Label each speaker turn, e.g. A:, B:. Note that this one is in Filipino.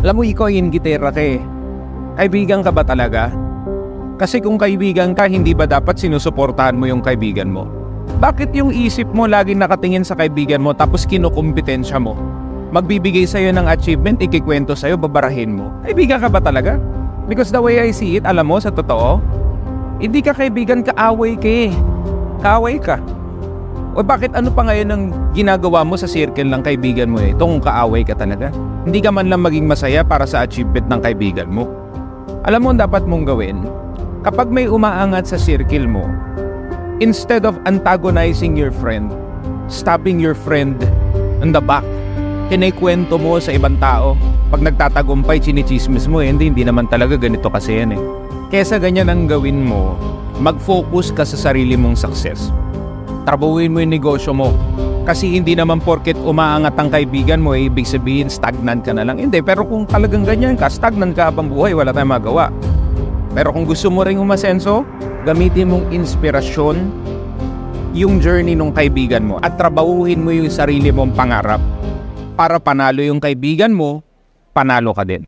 A: Alam mo, ikaw yung gitera ka eh. Kaibigan ka ba talaga? Kasi kung kaibigan ka, hindi ba dapat sinusuportahan mo yung kaibigan mo? Bakit yung isip mo laging nakatingin sa kaibigan mo tapos kinukumpetensya mo? Magbibigay sa'yo ng achievement, ikikwento sa'yo, babarahin mo. Kaibigan ka ba talaga? Because the way I see it, alam mo, sa totoo, hindi ka kaibigan, kaaway ka eh. Kaaway ka. O bakit ano pa ngayon ang ginagawa mo sa circle ng kaibigan mo eh? Itong kaaway ka talaga. Hindi ka man lang maging masaya para sa achievement ng kaibigan mo. Alam mo ang dapat mong gawin? Kapag may umaangat sa circle mo, instead of antagonizing your friend, stabbing your friend in the back, kinikwento mo sa ibang tao, pag nagtatagumpay, chinichismis mo eh, hindi naman talaga ganito kasi yan eh. Kesa ganyan ang gawin mo, mag-focus ka sa sarili mong success. Trabahuin mo yung negosyo mo. Kasi hindi naman porket umaangat ang kaibigan mo, eh, ibig sabihin stagnant ka na lang. Hindi, pero kung talagang ganyan ka, stagnant ka habang buhay, wala tayong magawa. Pero kung gusto mo ring umasenso, gamitin mong inspirasyon yung journey ng kaibigan mo at trabahuhin mo yung sarili mong pangarap para panalo yung kaibigan mo, panalo ka din.